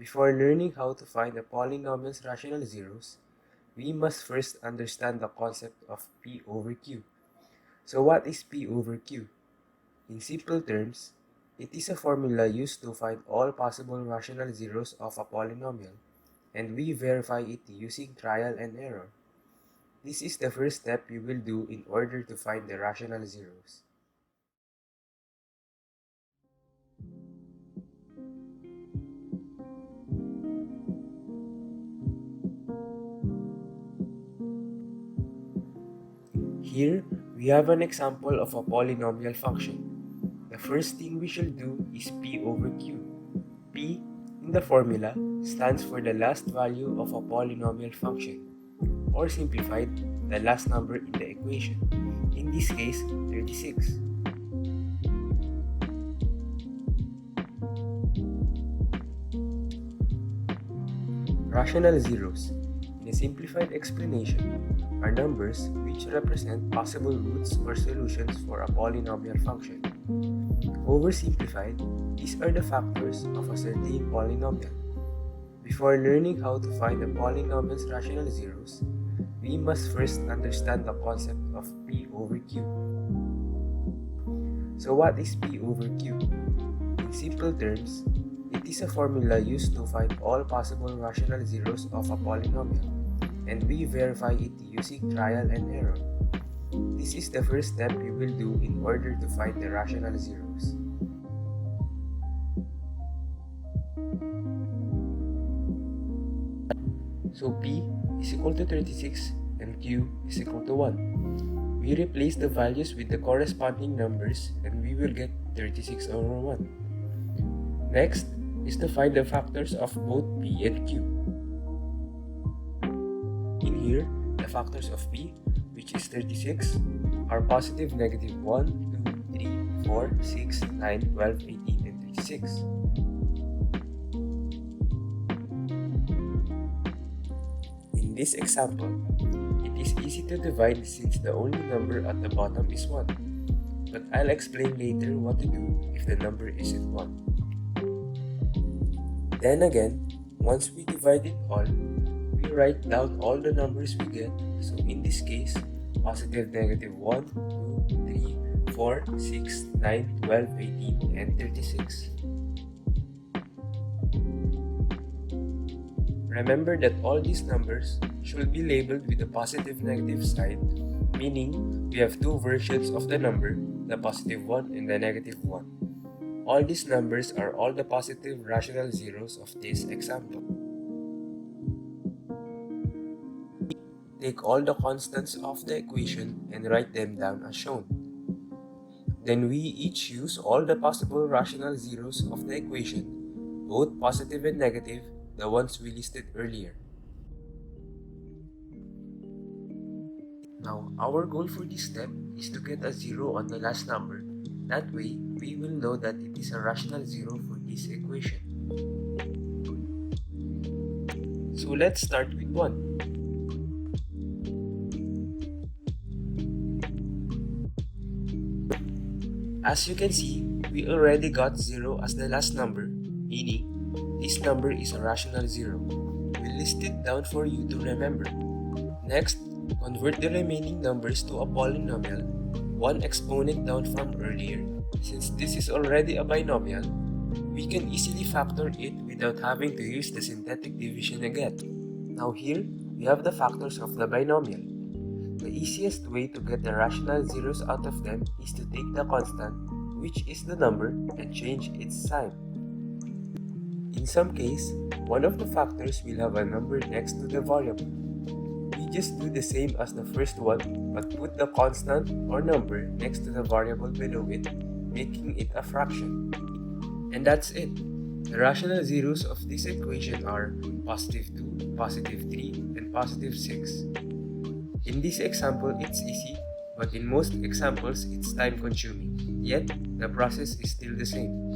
Before learning how to find a polynomial's rational zeros, we must first understand the concept of P over Q. So what is P over Q? In simple terms, it is a formula used to find all possible rational zeros of a polynomial, and we verify it using trial and error. This is the first step you will do in order to find the rational zeros. Here, we have an example of a polynomial function. The first thing we should do is P over Q. P in the formula stands for the last value of a polynomial function, or simplified, the last number in the equation, in this case 36. Rational zeros, in a simplified explanation, are numbers which represent possible roots or solutions for a polynomial function. Oversimplified, these are the factors of a certain polynomial. Before learning how to find a polynomial's rational zeros, we must first understand the concept of P over Q. So what is P over Q? In simple terms, it is a formula used to find all possible rational zeros of a polynomial, and we verify it using trial and error. This is the first step you will do in order to find the rational zeros. So P is equal to 36 and Q is equal to 1. We replace the values with the corresponding numbers and we will get 36 over 1. Next is to find the factors of both P and Q. In here, the factors of P, which is 36, are positive, negative 1, 2, 3, 4, 6, 9, 12, 18, and 36. In this example, it is easy to divide since the only number at the bottom is 1, but I'll explain later what to do if the number isn't 1. Then again, once we divide it all, we write down all the numbers we get, so in this case, positive, negative 1, 2, 3, 4, 6, 9, 12, 18, and 36. Remember that all these numbers should be labeled with the positive negative sign, meaning we have two versions of the number, the positive 1 and the negative 1. All these numbers are all the positive rational zeros of this example. Take all the constants of the equation and write them down as shown. Then we each use all the possible rational zeros of the equation, both positive and negative, the ones we listed earlier. Now, our goal for this step is to get a zero on the last number. That way, we will know that it is a rational zero for this equation. So let's start with 1. As you can see, we already got 0 as the last number, meaning this number is a rational zero. We'll list it down for you to remember. Next, convert the remaining numbers to a polynomial, one exponent down from earlier. Since this is already a binomial, we can easily factor it without having to use the synthetic division again. Now here, we have the factors of the binomial. The easiest way to get the rational zeros out of them is to take the constant, which is the number, and change its sign. In some case, one of the factors will have a number next to the variable. We just do the same as the first one, but put the constant or number next to the variable below it, making it a fraction. And that's it. The rational zeros of this equation are positive 2, positive 3, and positive 6. In this example, it's easy, but in most examples, it's time-consuming. Yet, the process is still the same.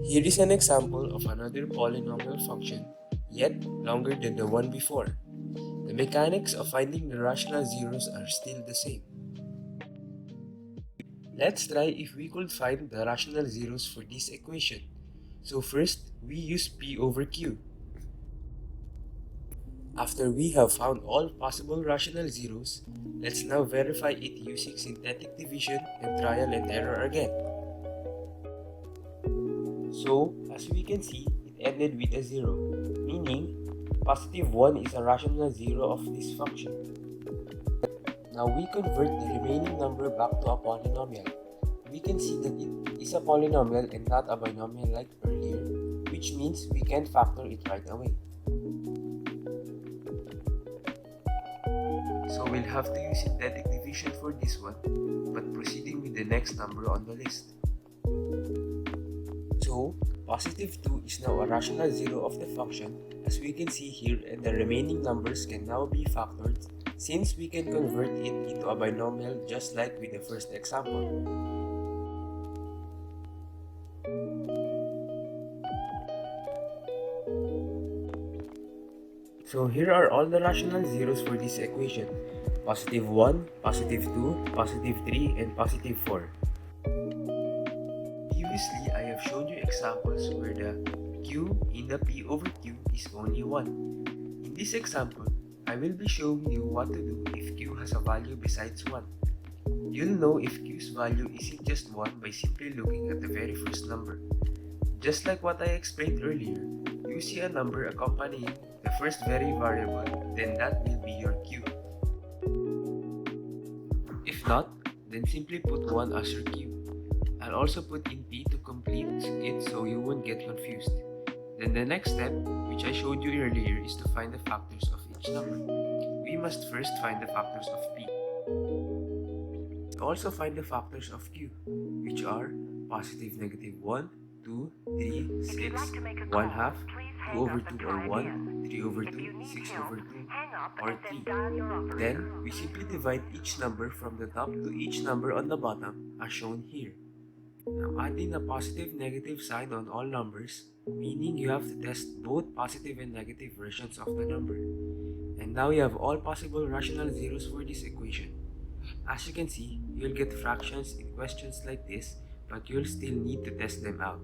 Here is an example of another polynomial function, yet longer than the one before. The mechanics of finding the rational zeros are still the same. Let's try if we could find the rational zeros for this equation. So first, we use P over Q. After we have found all possible rational zeros, let's now verify it using synthetic division and trial and error again. So, as we can see, it ended with a 0, meaning positive 1 is a rational zero of this function. Now we convert the remaining number back to a polynomial. We can see that it is a polynomial and not a binomial like earlier, which means we can factor it right away. So we'll have to use synthetic division for this one, but proceeding with the next number on the list. So, positive 2 is now a rational zero of the function, as we can see here, and the remaining numbers can now be factored since we can convert it into a binomial just like with the first example. So here are all the rational zeros for this equation: positive 1, positive 2, positive 3, and positive 4. Previously, I have shown you examples where the q in the p over q is only 1. In this example, I will be showing you what to do if q has a value besides 1. You'll know if q's value isn't just 1 by simply looking at the very first number. Just like what I explained earlier, you see a number accompanying the first very variable, then that will be your q. If not, then simply put 1 as your q. I'll also put in p to complete it so you won't get confused. Then the next step, which I showed you earlier, is to find the factors of each number. We must first find the factors of p. Also find the factors of q, which are positive negative 1, 2, 3, 6, 1 half, 2 over 2 or 1, 3 over 2, 6 over 2, or 3. Then, we simply divide each number from the top to each number on the bottom as shown here. Now adding a positive negative sign on all numbers, meaning you have to test both positive and negative versions of the number. And now you have all possible rational zeros for this equation. As you can see, you'll get fractions in questions like this, but you'll still need to test them out.